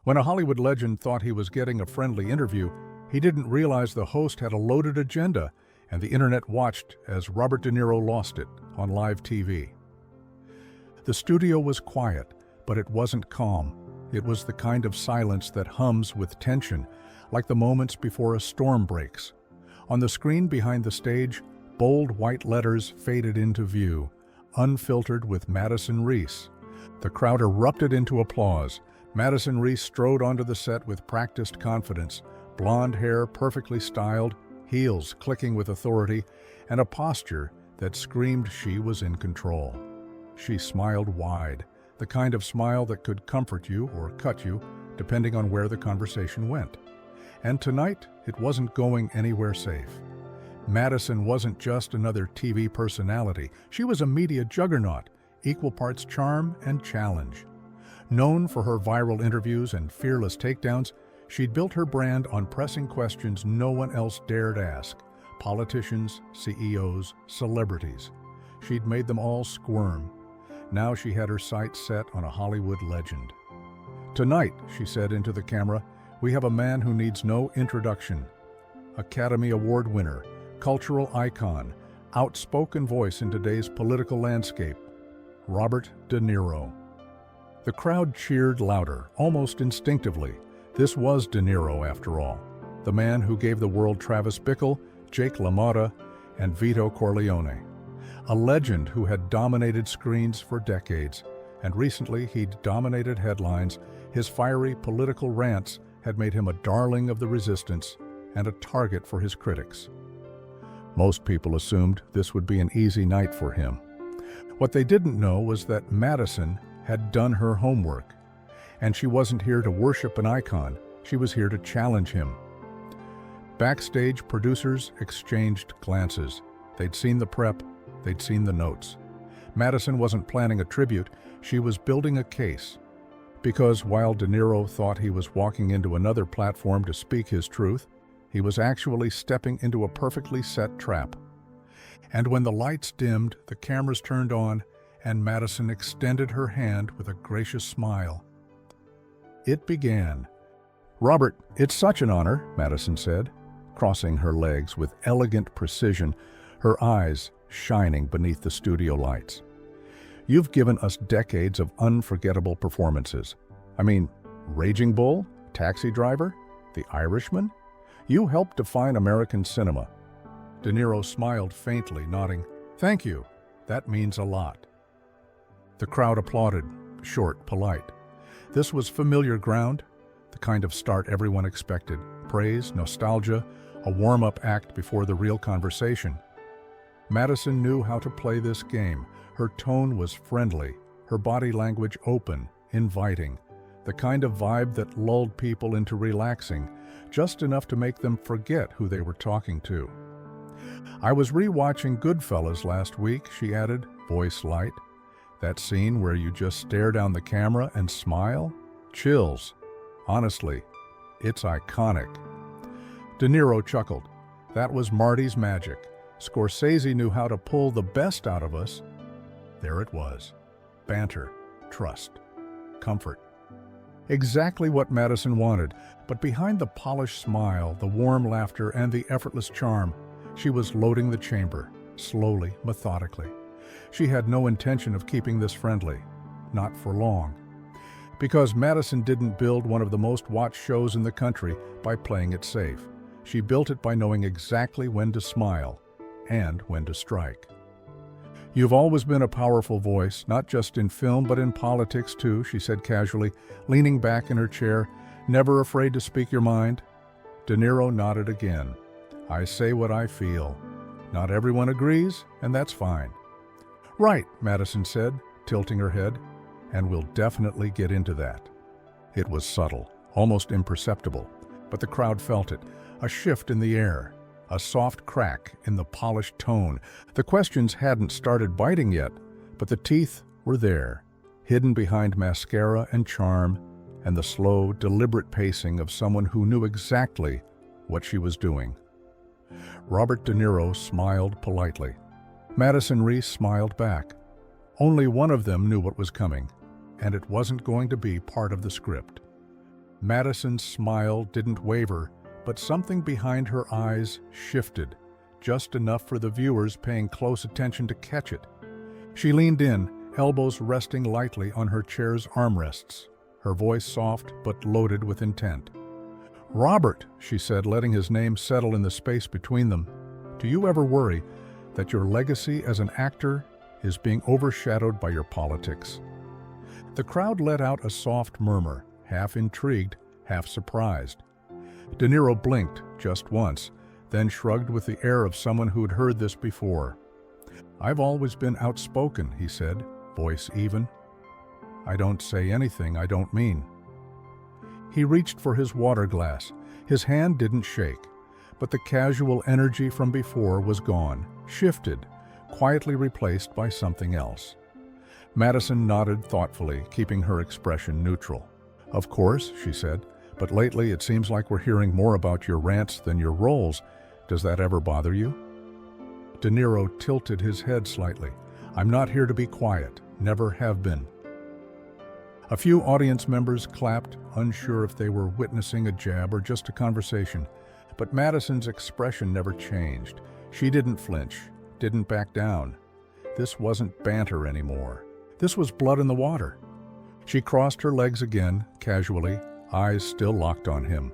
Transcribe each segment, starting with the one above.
When a Hollywood legend thought he was getting a friendly interview, he didn't realize the host had a loaded agenda, and the internet watched as Robert De Niro lost it on live TV. The studio was quiet, but it wasn't calm. It was the kind of silence that hums with tension, like the moments before a storm breaks. On the screen behind the stage, bold white letters faded into view, Unfiltered with Madison Reece. The crowd erupted into applause. Madison Reece strode onto the set with practiced confidence, blonde hair perfectly styled, heels clicking with authority, and a posture that screamed she was in control. She smiled wide, the kind of smile that could comfort you or cut you, depending on where the conversation went. And tonight, it wasn't going anywhere safe. Madison wasn't just another TV personality. She was a media juggernaut, equal parts charm and challenge. Known for her viral interviews and fearless takedowns, she'd built her brand on pressing questions no one else dared ask. Politicians, CEOs, celebrities. She'd made them all squirm. Now she had her sights set on a Hollywood legend. "Tonight," she said into the camera, "we have a man who needs no introduction. Academy Award winner, cultural icon, outspoken voice in today's political landscape, Robert De Niro." The crowd cheered louder, almost instinctively. This was De Niro, after all, the man who gave the world Travis Bickle, Jake LaMotta, and Vito Corleone. A legend who had dominated screens for decades, and recently he'd dominated headlines. His fiery political rants had made him a darling of the resistance and a target for his critics. Most people assumed this would be an easy night for him. What they didn't know was that Madison had done her homework, and she wasn't here to worship an icon, she was here to challenge him. Backstage, producers exchanged glances. They'd seen the prep, they'd seen the notes. Madison wasn't planning a tribute, she was building a case. Because while De Niro thought he was walking into another platform to speak his truth, he was actually stepping into a perfectly set trap. And when the lights dimmed, the cameras turned on, and Madison extended her hand with a gracious smile. It began. "Robert, it's such an honor," Madison said, crossing her legs with elegant precision, her eyes shining beneath the studio lights. "You've given us decades of unforgettable performances. I mean, Raging Bull, Taxi Driver, The Irishman. You helped define American cinema." De Niro smiled faintly, nodding. "Thank you. That means a lot." The crowd applauded, short, polite. This was familiar ground, the kind of start everyone expected. Praise, nostalgia, a warm-up act before the real conversation. Madison knew how to play this game. Her tone was friendly, her body language open, inviting, the kind of vibe that lulled people into relaxing, just enough to make them forget who they were talking to. "I was re-watching Goodfellas last week," she added, voice light. "That scene where you just stare down the camera and smile? Chills. Honestly, it's iconic." De Niro chuckled. "That was Marty's magic. Scorsese knew how to pull the best out of us." There it was. Banter, trust, comfort. Exactly what Madison wanted, but behind the polished smile, the warm laughter, and the effortless charm, she was loading the chamber, slowly, methodically. She had no intention of keeping this friendly, not for long. Because Madison didn't build one of the most watched shows in the country by playing it safe. She built it by knowing exactly when to smile and when to strike. "You've always been a powerful voice, not just in film but in politics too," she said casually, leaning back in her chair. "Never afraid to speak your mind?" De Niro nodded again. "I say what I feel. Not everyone agrees, and that's fine." "Right," Madison said, tilting her head, "and we'll definitely get into that." It was subtle, almost imperceptible, but the crowd felt it, a shift in the air, a soft crack in the polished tone. The questions hadn't started biting yet, but the teeth were there, hidden behind mascara and charm, and the slow, deliberate pacing of someone who knew exactly what she was doing. Robert De Niro smiled politely. Madison Reece smiled back. Only one of them knew what was coming, and it wasn't going to be part of the script. Madison's smile didn't waver, but something behind her eyes shifted, just enough for the viewers paying close attention to catch it. She leaned in, elbows resting lightly on her chair's armrests, her voice soft but loaded with intent. "Robert," she said, letting his name settle in the space between them, "do you ever worry that your legacy as an actor is being overshadowed by your politics?" The crowd let out a soft murmur, half intrigued, half surprised. De Niro blinked just once, then shrugged with the air of someone who'd heard this before. "I've always been outspoken," he said, voice even. "I don't say anything I don't mean." He reached for his water glass. His hand didn't shake, but the casual energy from before was gone, shifted, quietly replaced by something else. Madison nodded thoughtfully, keeping her expression neutral. "Of course," she said, "but lately it seems like we're hearing more about your rants than your roles. Does that ever bother you?" De Niro tilted his head slightly. "I'm not here to be quiet, never have been." A few audience members clapped, unsure if they were witnessing a jab or just a conversation. But Madison's expression never changed. She didn't flinch, didn't back down. This wasn't banter anymore. This was blood in the water. She crossed her legs again, casually, eyes still locked on him.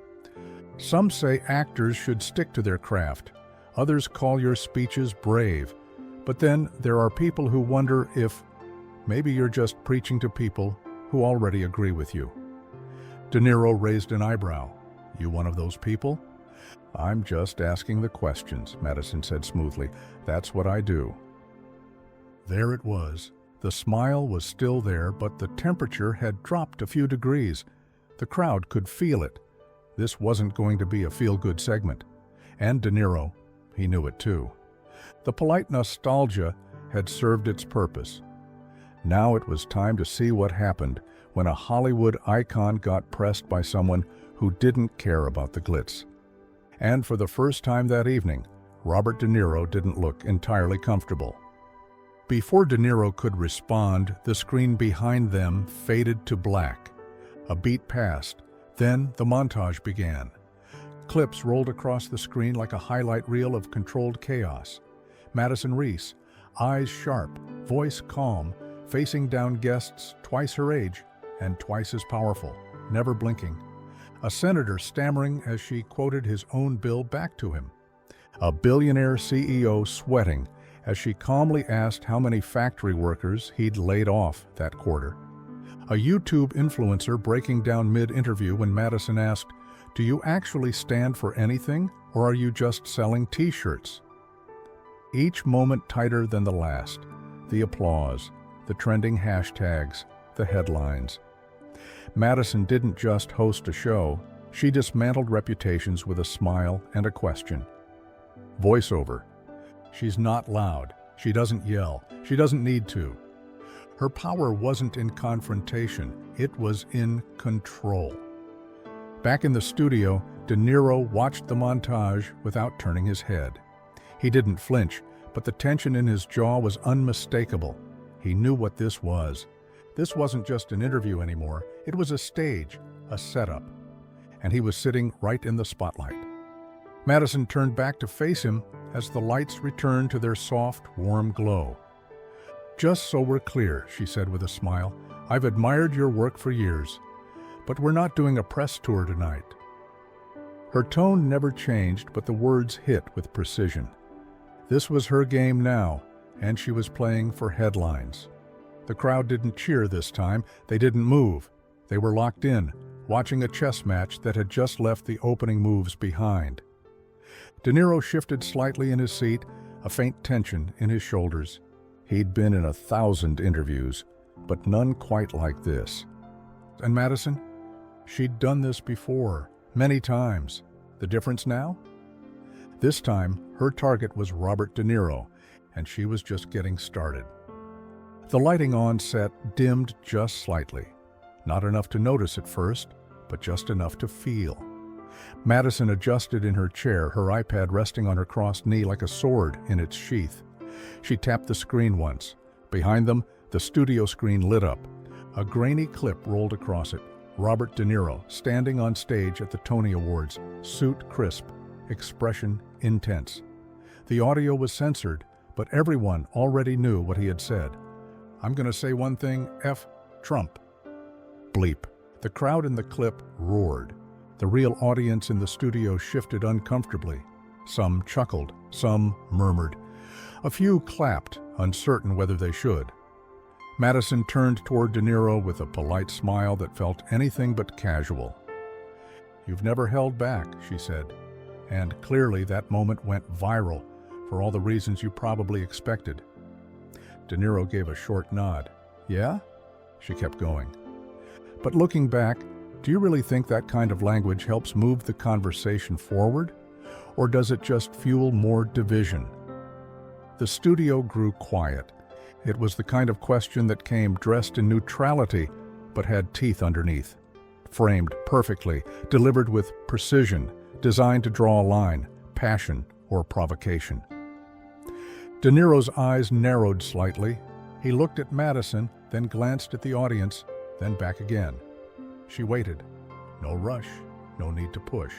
"Some say actors should stick to their craft. Others call your speeches brave. But then there are people who wonder if maybe you're just preaching to people who already agree with you." De Niro raised an eyebrow. "You one of those people?" "I'm just asking the questions," Madison said smoothly. "That's what I do." There it was. The smile was still there, but the temperature had dropped a few degrees. The crowd could feel it. This wasn't going to be a feel-good segment. And De Niro, he knew it too. The polite nostalgia had served its purpose. Now it was time to see what happened when a Hollywood icon got pressed by someone who didn't care about the glitz. And for the first time that evening, Robert De Niro didn't look entirely comfortable. Before De Niro could respond, the screen behind them faded to black. A beat passed. Then the montage began. Clips rolled across the screen like a highlight reel of controlled chaos. Madison Reece, eyes sharp, voice calm, facing down guests twice her age and twice as powerful, never blinking. A senator stammering as she quoted his own bill back to him. A billionaire CEO sweating as she calmly asked how many factory workers he'd laid off that quarter. A YouTube influencer breaking down mid-interview when Madison asked, "Do you actually stand for anything, or are you just selling t-shirts?" Each moment tighter than the last. The applause, the trending hashtags, the headlines. Madison didn't just host a show, she dismantled reputations with a smile and a question. Voiceover. She's not loud. She doesn't yell. She doesn't need to. Her power wasn't in confrontation. It was in control. Back in the studio, De Niro watched the montage without turning his head. He didn't flinch, but the tension in his jaw was unmistakable. He knew what this was. This wasn't just an interview anymore. It was a stage, a setup. And he was sitting right in the spotlight. Madison turned back to face him as the lights returned to their soft, warm glow. "Just so we're clear," she said with a smile, "I've admired your work for years, but we're not doing a press tour tonight." Her tone never changed, but the words hit with precision. This was her game now, and she was playing for headlines. The crowd didn't cheer this time. They didn't move. They were locked in, watching a chess match that had just left the opening moves behind. De Niro shifted slightly in his seat, a faint tension in his shoulders. He'd been in 1,000 interviews, but none quite like this. And Madison? She'd done this before, many times. The difference now? This time, her target was Robert De Niro, and she was just getting started. The lighting on set dimmed just slightly. Not enough to notice at first, but just enough to feel. Madison adjusted in her chair, her iPad resting on her crossed knee like a sword in its sheath. She tapped the screen once. Behind them, the studio screen lit up. A grainy clip rolled across it, Robert De Niro, standing on stage at the Tony Awards, suit crisp, expression intense. The audio was censored, but everyone already knew what he had said. "I'm going to say one thing, F. Trump." Bleep. The crowd in the clip roared. The real audience in the studio shifted uncomfortably. Some chuckled, some murmured. A few clapped, uncertain whether they should. Madison turned toward De Niro with a polite smile that felt anything but casual. "You've never held back," she said, and clearly that moment went viral for all the reasons you probably expected. De Niro gave a short nod. "Yeah?" She kept going. "But looking back, do you really think that kind of language helps move the conversation forward? Or does it just fuel more division?" The studio grew quiet. It was the kind of question that came dressed in neutrality, but had teeth underneath. Framed perfectly, delivered with precision, designed to draw a line, passion or provocation. De Niro's eyes narrowed slightly. He looked at Madison, then glanced at the audience, then back again. She waited. No rush, no need to push.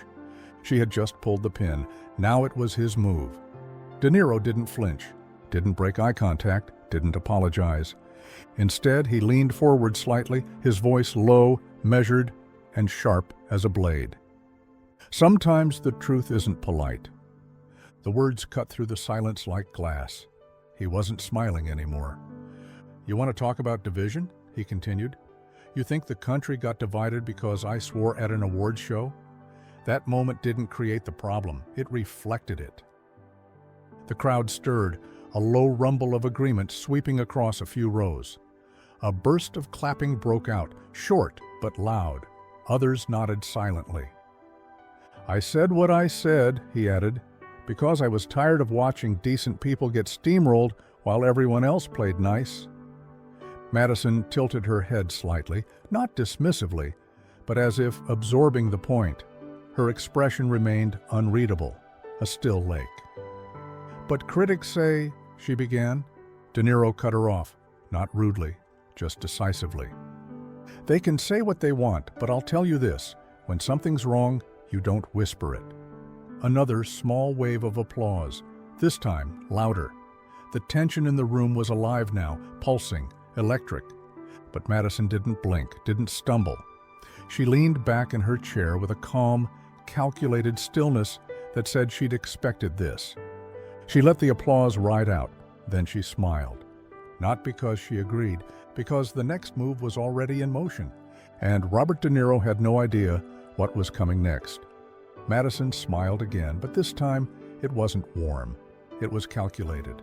She had just pulled the pin. Now it was his move. De Niro didn't flinch, didn't break eye contact, didn't apologize. Instead, he leaned forward slightly, his voice low, measured, and sharp as a blade. "Sometimes the truth isn't polite." The words cut through the silence like glass. He wasn't smiling anymore. "You want to talk about division?" he continued. "You think the country got divided because I swore at an awards show? That moment didn't create the problem, it reflected it." The crowd stirred, a low rumble of agreement sweeping across a few rows. A burst of clapping broke out, short but loud. Others nodded silently. "I said what I said," he added, "because I was tired of watching decent people get steamrolled while everyone else played nice." Madison tilted her head slightly, not dismissively, but as if absorbing the point. Her expression remained unreadable, a still lake. "But critics say," she began. De Niro cut her off, not rudely, just decisively. "They can say what they want, but I'll tell you this, when something's wrong, you don't whisper it." Another small wave of applause, this time louder. The tension in the room was alive now, pulsing, electric. But Madison didn't blink, didn't stumble. She leaned back in her chair with a calm, calculated stillness that said she'd expected this. She let the applause ride out, then she smiled. Not because she agreed, because the next move was already in motion, and Robert De Niro had no idea what was coming next. Madison smiled again, but this time it wasn't warm. It was calculated.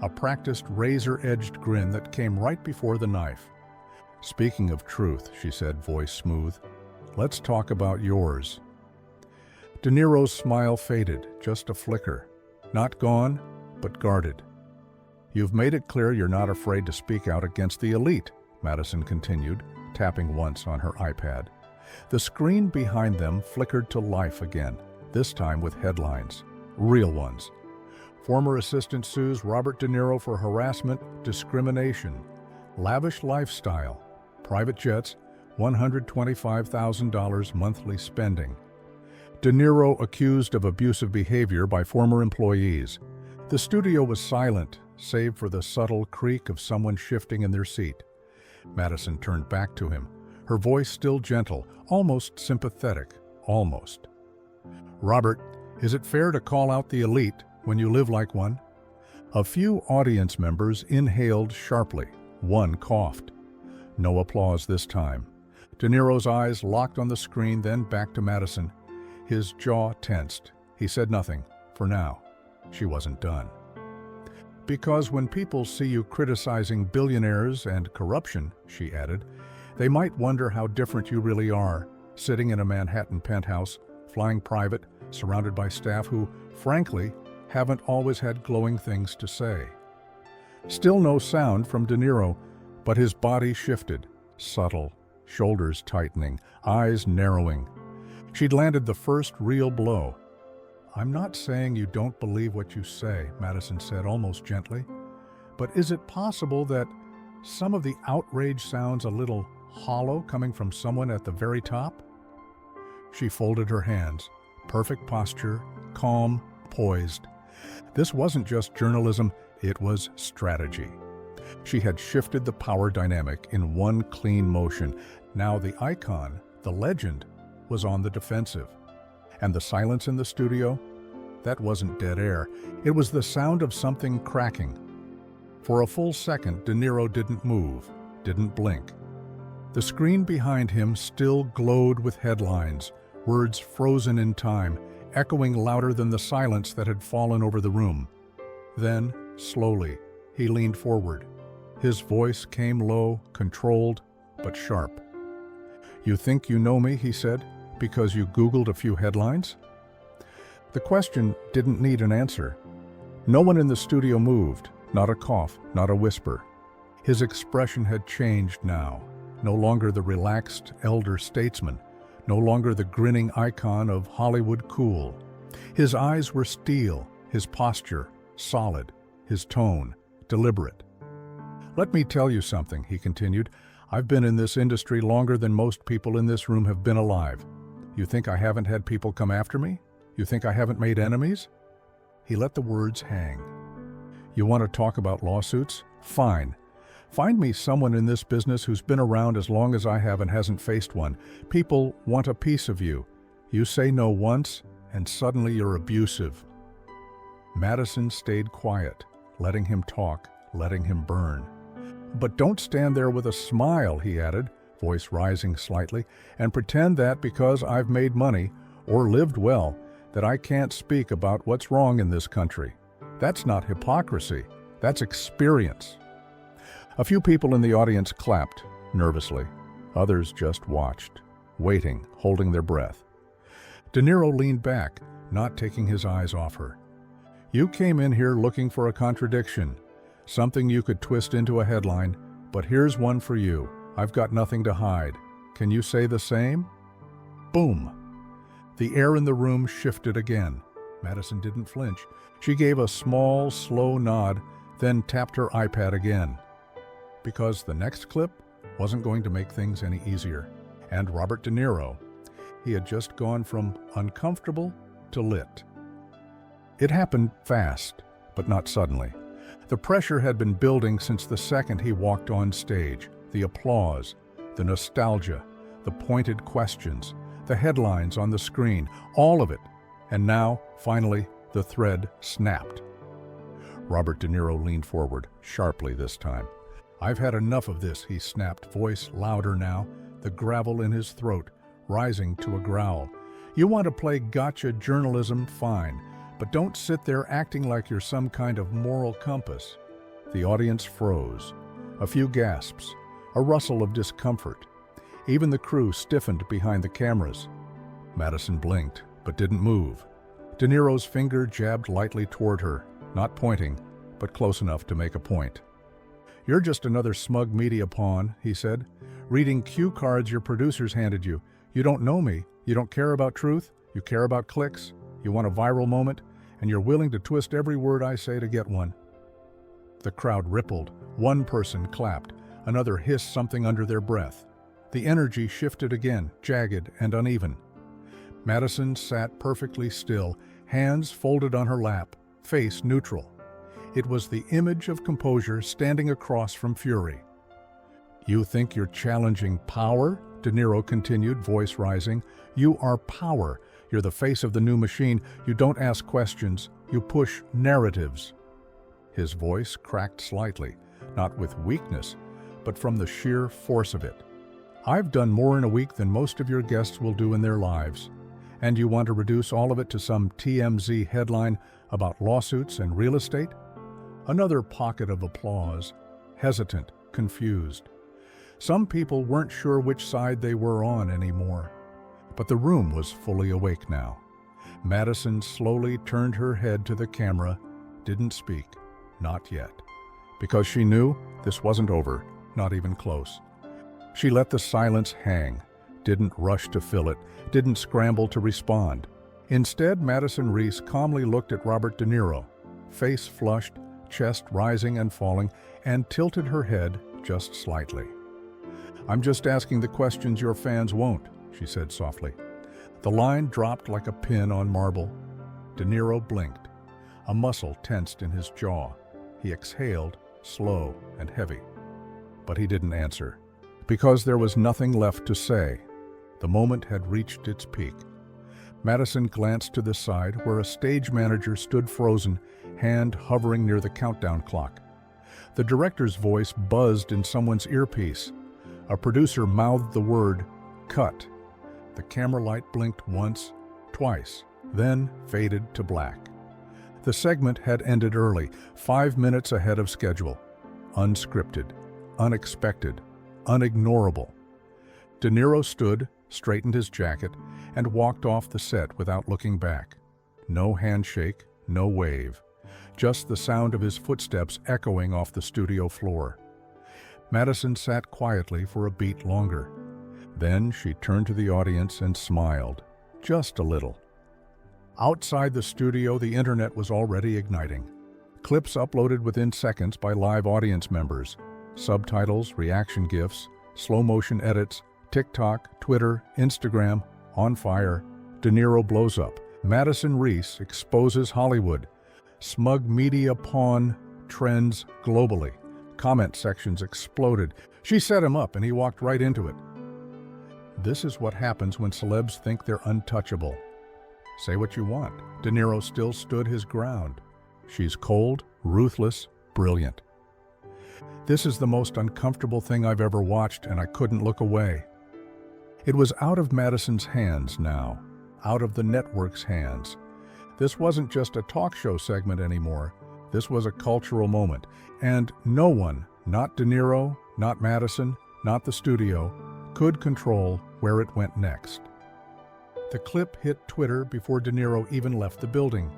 A practiced razor-edged grin that came right before the knife. "Speaking of truth," she said, voice smooth, "let's talk about yours." De Niro's smile faded, just a flicker. Not gone, but guarded. "You've made it clear you're not afraid to speak out against the elite," Madison continued, tapping once on her iPad. The screen behind them flickered to life again, this time with headlines. Real ones. Former assistant sues Robert De Niro for harassment, discrimination. Lavish lifestyle. Private jets, $125,000 monthly spending. De Niro accused of abusive behavior by former employees. The studio was silent, save for the subtle creak of someone shifting in their seat. Madison turned back to him, her voice still gentle, almost sympathetic, almost. "Robert, is it fair to call out the elite when you live like one?" A few audience members inhaled sharply. One coughed. No applause this time. De Niro's eyes locked on the screen, then back to Madison. His jaw tensed. He said nothing, for now. She wasn't done. "Because when people see you criticizing billionaires and corruption," she added, "they might wonder how different you really are, sitting in a Manhattan penthouse, flying private, surrounded by staff who, frankly, haven't always had glowing things to say." Still no sound from De Niro, but his body shifted, subtle, shoulders tightening, eyes narrowing. She'd landed the first real blow. "I'm not saying you don't believe what you say," Madison said almost gently. "But is it possible that some of the outrage sounds a little hollow coming from someone at the very top? She folded her hands, perfect posture, calm, poised. This wasn't just journalism, it was strategy. She had shifted the power dynamic in one clean motion. Now the icon, the legend, was on the defensive. And the silence in the studio? That wasn't dead air. It was the sound of something cracking. For a full second, De Niro didn't move, didn't blink. The screen behind him still glowed with headlines, words frozen in time, echoing louder than the silence that had fallen over the room. Then, slowly, he leaned forward. His voice came low, controlled, but sharp. "You think you know me," he said, "because you Googled a few headlines?" The question didn't need an answer. No one in the studio moved, not a cough, not a whisper. His expression had changed now, no longer the relaxed elder statesman, no longer the grinning icon of Hollywood cool. His eyes were steel, his posture solid, his tone deliberate. "Let me tell you something," he continued. "I've been in this industry longer than most people in this room have been alive. You think I haven't had people come after me? You think I haven't made enemies?" He let the words hang. "You want to talk about lawsuits? Fine. Find me someone in this business who's been around as long as I have and hasn't faced one. People want a piece of you. You say no once, and suddenly you're abusive." Madison stayed quiet, letting him talk, letting him burn. "But don't stand there with a smile," he added, voice rising slightly, "and pretend that because I've made money, or lived well, that I can't speak about what's wrong in this country. That's not hypocrisy, that's experience." A few people in the audience clapped, nervously. Others just watched, waiting, holding their breath. De Niro leaned back, not taking his eyes off her. "You came in here looking for a contradiction, something you could twist into a headline, but here's one for you. I've got nothing to hide. Can you say the same?" Boom! The air in the room shifted again. Madison didn't flinch. She gave a small, slow nod, then tapped her iPad again. Because the next clip wasn't going to make things any easier. And Robert De Niro, he had just gone from uncomfortable to lit. It happened fast, but not suddenly. The pressure had been building since the second he walked on stage. The applause, the nostalgia, the pointed questions, the headlines on the screen, all of it. And now, finally, the thread snapped. Robert De Niro leaned forward, sharply this time. "I've had enough of this," he snapped, voice louder now, the gravel in his throat rising to a growl. "You want to play gotcha journalism? Fine. But don't sit there acting like you're some kind of moral compass." The audience froze. A few gasps, a rustle of discomfort. Even the crew stiffened behind the cameras. Madison blinked, but didn't move. De Niro's finger jabbed lightly toward her, not pointing, but close enough to make a point. "You're just another smug media pawn," he said, "reading cue cards your producers handed you. You don't know me, you don't care about truth, you care about clicks, you want a viral moment, and you're willing to twist every word I say to get one." The crowd rippled. One person clapped, another hissed something under their breath. The energy shifted again, jagged and uneven. Madison sat perfectly still, hands folded on her lap, face neutral. It was the image of composure standing across from fury. "You think you're challenging power?" De Niro continued, voice rising. "You are power. You're the face of the new machine. You don't ask questions. You push narratives." His voice cracked slightly, not with weakness, but from the sheer force of it. "I've done more in a week than most of your guests will do in their lives. And you want to reduce all of it to some TMZ headline about lawsuits and real estate?" Another pocket of applause, hesitant, confused. Some people weren't sure which side they were on anymore. But the room was fully awake now. Madison slowly turned her head to the camera, didn't speak, not yet. Because she knew this wasn't over, not even close. She let the silence hang, didn't rush to fill it, didn't scramble to respond. Instead, Madison Reece calmly looked at Robert De Niro, face flushed, chest rising and falling, and tilted her head just slightly. "I'm just asking the questions your fans won't," she said softly. The line dropped like a pin on marble. De Niro blinked. A muscle tensed in his jaw. He exhaled, slow and heavy. But he didn't answer, because there was nothing left to say. The moment had reached its peak. Madison glanced to the side where a stage manager stood frozen, hand hovering near the countdown clock. The director's voice buzzed in someone's earpiece. A producer mouthed the word, "Cut." The camera light blinked once, twice, then faded to black. The segment had ended early, 5 minutes ahead of schedule. Unscripted, unexpected, unignorable. De Niro stood, straightened his jacket, and walked off the set without looking back. No handshake, no wave. Just the sound of his footsteps echoing off the studio floor. Madison sat quietly for a beat longer. Then she turned to the audience and smiled, just a little. Outside the studio, the internet was already igniting. Clips uploaded within seconds by live audience members. Subtitles, reaction GIFs, slow-motion edits, TikTok, Twitter, Instagram, on fire. De Niro blows up. Madison Reece exposes Hollywood. Smug media pawn trends globally. Comment sections exploded. She set him up and he walked right into it. This is what happens when celebs think they're untouchable. Say what you want. De Niro still stood his ground. She's cold, ruthless, brilliant. This is the most uncomfortable thing I've ever watched, and I couldn't look away. It was out of Madison's hands now, out of the network's hands. This wasn't just a talk show segment anymore. This was a cultural moment, and no one, not De Niro, not Madison, not the studio, could control where it went next. The clip hit Twitter before De Niro even left the building.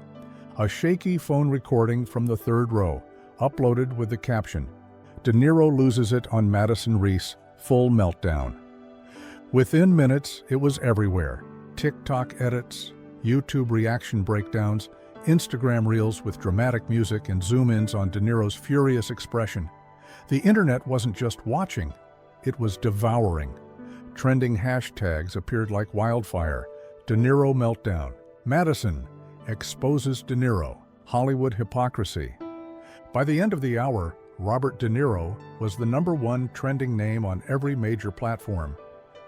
A shaky phone recording from the third row, uploaded with the caption, "De Niro loses it on Madison Reece, full meltdown." Within minutes, it was everywhere. TikTok edits, YouTube reaction breakdowns, Instagram reels with dramatic music and zoom-ins on De Niro's furious expression. The internet wasn't just watching, it was devouring. Trending hashtags appeared like wildfire. De Niro meltdown. Madison exposes De Niro. Hollywood hypocrisy. By the end of the hour, Robert De Niro was the #1 trending name on every major platform.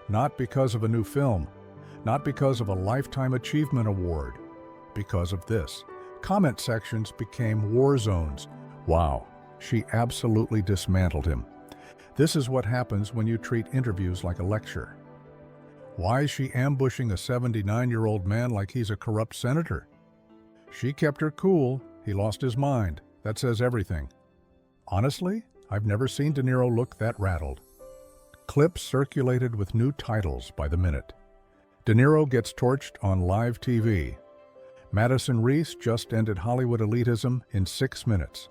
Not because of a new film, not because of a Lifetime Achievement Award, because of this. Comment sections became war zones. Wow, she absolutely dismantled him. This is what happens when you treat interviews like a lecture. Why is she ambushing a 79-year-old man like he's a corrupt senator? She kept her cool. He lost his mind. That says everything. Honestly, I've never seen De Niro look that rattled. Clips circulated with new titles by the minute. De Niro gets torched on live TV. Madison Reece just ended Hollywood elitism in 6 minutes.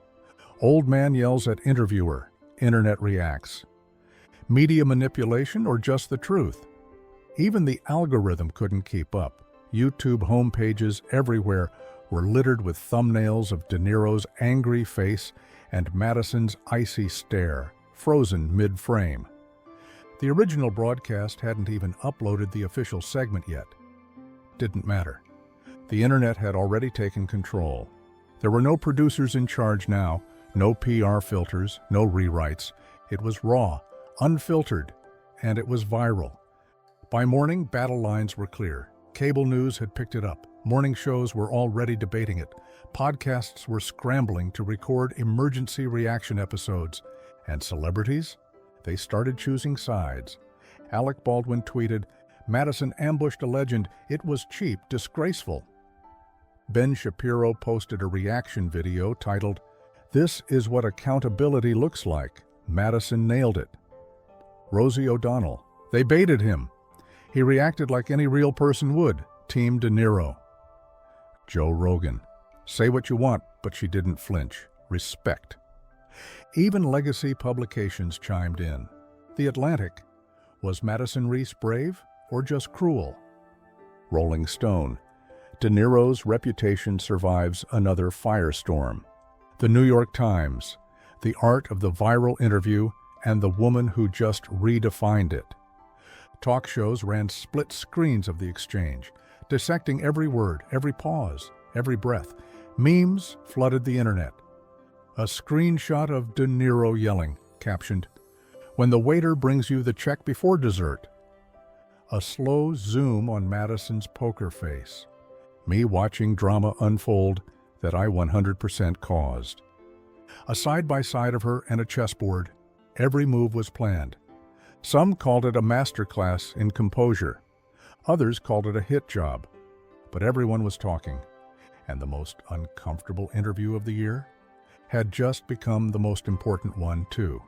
Old man yells at interviewer. Internet reacts. Media manipulation or just the truth? Even the algorithm couldn't keep up. YouTube homepages everywhere were littered with thumbnails of De Niro's angry face and Madison's icy stare, frozen mid-frame. The original broadcast hadn't even uploaded the official segment yet. Didn't matter. The internet had already taken control. There were no producers in charge now, no PR filters, no rewrites. It was raw, unfiltered, and it was viral. By morning, battle lines were clear. Cable news had picked it up. Morning shows were already debating it. Podcasts were scrambling to record emergency reaction episodes. And celebrities? They started choosing sides. Alec Baldwin tweeted, "Madison ambushed a legend. It was cheap, disgraceful." Ben Shapiro posted a reaction video titled, "This is what accountability looks like. Madison nailed it." Rosie O'Donnell, "They baited him. He reacted like any real person would. Team De Niro." Joe Rogan, "Say what you want, but she didn't flinch. Respect." Even legacy publications chimed in. The Atlantic, "Was Madison Reece brave or just cruel?" Rolling Stone, "De Niro's reputation survives another firestorm." The New York Times, "The art of the viral interview and the woman who just redefined it. Talk shows ran split screens of the exchange, dissecting every word, every pause, every breath. Memes flooded the internet. A screenshot of De Niro yelling, captioned, "When the waiter brings you the check before dessert." A slow zoom on Madison's poker face. Me watching drama unfold that I 100% caused. A side-by-side of her and a chessboard. Every move was planned. Some called it a masterclass in composure. Others called it a hit job. But everyone was talking. And the most uncomfortable interview of the year had just become the most important one, too.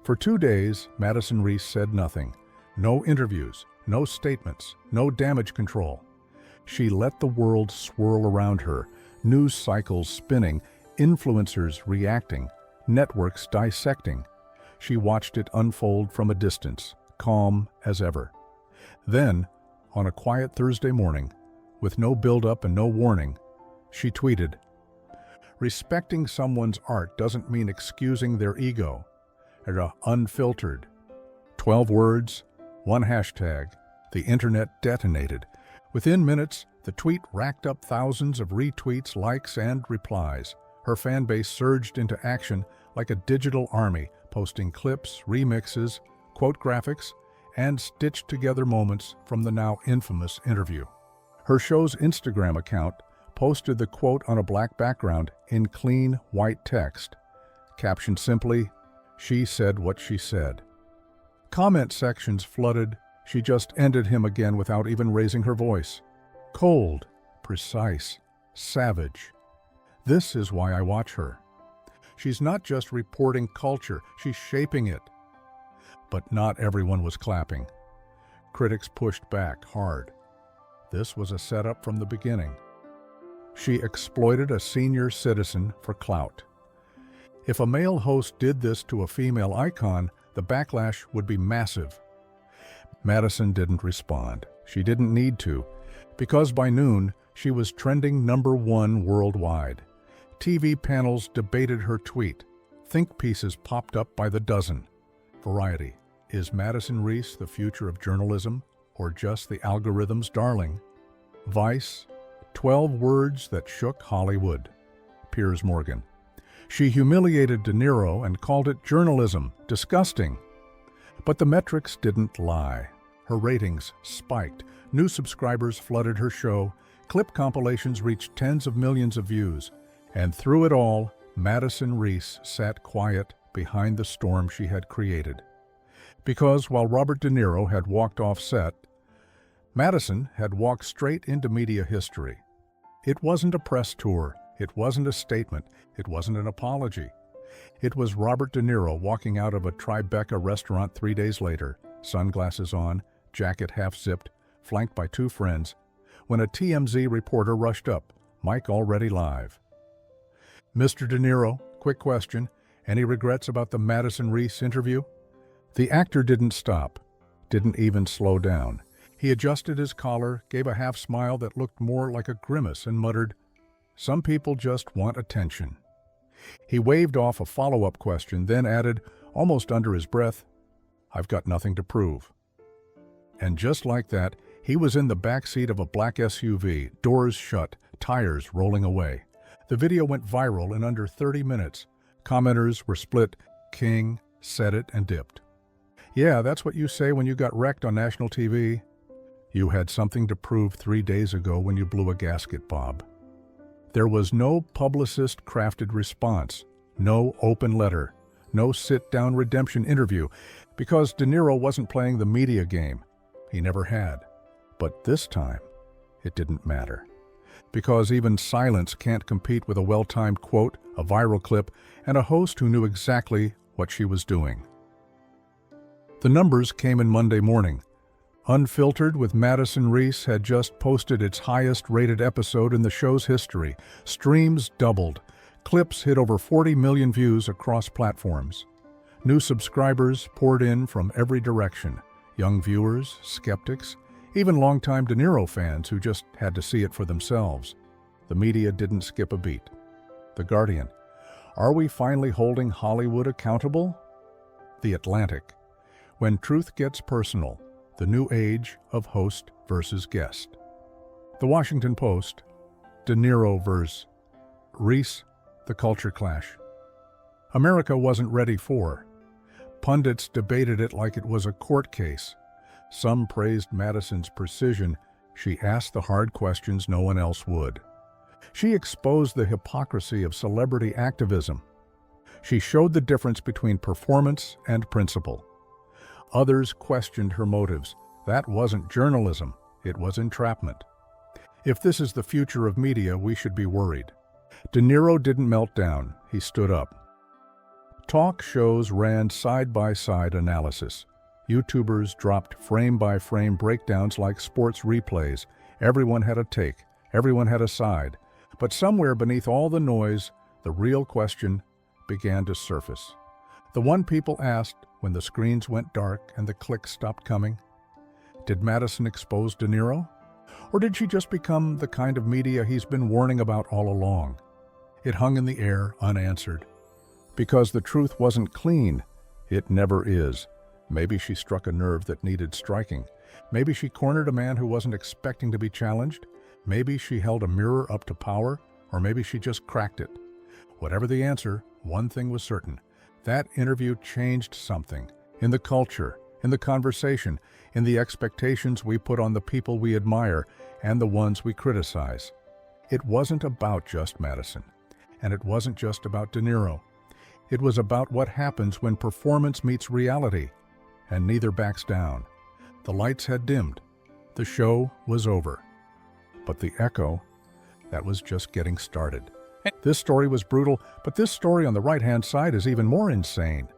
For 2 days, Madison Reece said nothing. No interviews, no statements, no damage control. She let the world swirl around her, news cycles spinning, influencers reacting, networks dissecting. She watched it unfold from a distance, calm as ever. Then, on a quiet Thursday morning, with no build-up and no warning, she tweeted, "Respecting someone's art doesn't mean excusing their ego." Unfiltered. 12 words, one hashtag. The internet detonated. Within minutes, the tweet racked up thousands of retweets, likes, and replies. Her fan base surged into action like a digital army, posting clips, remixes, quote graphics, and stitched-together moments from the now infamous interview. Her show's Instagram account posted the quote on a black background in clean, white text. Captioned simply, "She said what she said." Comment sections flooded. She just ended him again without even raising her voice. Cold, precise, savage. This is why I watch her. She's not just reporting culture, she's shaping it. But not everyone was clapping. Critics pushed back hard. This was a setup from the beginning. She exploited a senior citizen for clout. If a male host did this to a female icon, the backlash would be massive. Madison didn't respond. She didn't need to, because by noon, she was trending #1 worldwide. TV panels debated her tweet. Think pieces popped up by the dozen. Variety. Is Madison Reece the future of journalism, or just the algorithm's darling? Vice. 12 words that shook Hollywood. Piers Morgan. She humiliated De Niro and called it journalism. Disgusting. But the metrics didn't lie. Her ratings spiked. New subscribers flooded her show. Clip compilations reached tens of millions of views. And through it all, Madison Reece sat quiet behind the storm she had created. Because while Robert De Niro had walked off set, Madison had walked straight into media history. It wasn't a press tour. It wasn't a statement. It wasn't an apology. It was Robert De Niro walking out of a Tribeca restaurant 3 days later, sunglasses on, jacket half-zipped, flanked by 2 friends, when a TMZ reporter rushed up, mic already live. "Mr. De Niro, quick question. Any regrets about the Madison Reece interview?" The actor didn't stop, didn't even slow down. He adjusted his collar, gave a half-smile that looked more like a grimace, and muttered, "Some people just want attention." He waved off a follow-up question, then added, almost under his breath, "I've got nothing to prove." And just like that, he was in the backseat of a black SUV, doors shut, tires rolling away. The video went viral in under 30 minutes. Commenters were split. King said it and dipped. "Yeah, that's what you say when you got wrecked on national TV. You had something to prove 3 days ago when you blew a gasket, Bob." There was no publicist-crafted response, no open letter, no sit-down redemption interview, because De Niro wasn't playing the media game. He never had. But this time, it didn't matter. Because even silence can't compete with a well-timed quote, a viral clip, and a host who knew exactly what she was doing. The numbers came in Monday morning. Unfiltered with Madison Reece had just posted its highest-rated episode in the show's history. Streams doubled. Clips hit over 40 million views across platforms. New subscribers poured in from every direction. Young viewers, skeptics, even longtime De Niro fans who just had to see it for themselves. The media didn't skip a beat. The Guardian. Are we finally holding Hollywood accountable? The Atlantic. When Truth Gets Personal, the New Age of Host versus Guest. The Washington Post. De Niro vs. Reece, the culture clash. America wasn't ready for. Pundits debated it like it was a court case. Some praised Madison's precision. She asked the hard questions no one else would. She exposed the hypocrisy of celebrity activism. She showed the difference between performance and principle. Others questioned her motives. That wasn't journalism, it was entrapment. If this is the future of media, we should be worried. De Niro didn't melt down, he stood up. Talk shows ran side-by-side analysis. YouTubers dropped frame-by-frame breakdowns like sports replays. Everyone had a take, everyone had a side. But somewhere beneath all the noise, the real question began to surface. The one people asked when the screens went dark and the clicks stopped coming. Did Madison expose De Niro? Or did she just become the kind of media he's been warning about all along? It hung in the air, unanswered. Because the truth wasn't clean. It never is. Maybe she struck a nerve that needed striking. Maybe she cornered a man who wasn't expecting to be challenged. Maybe she held a mirror up to power, or maybe she just cracked it. Whatever the answer, one thing was certain. That interview changed something. In the culture, in the conversation, in the expectations we put on the people we admire and the ones we criticize. It wasn't about just Madison. And it wasn't just about De Niro. It was about what happens when performance meets reality, and neither backs down. The lights had dimmed. The show was over. But the echo, that was just getting started. This story was brutal, but this story on the right-hand side is even more insane.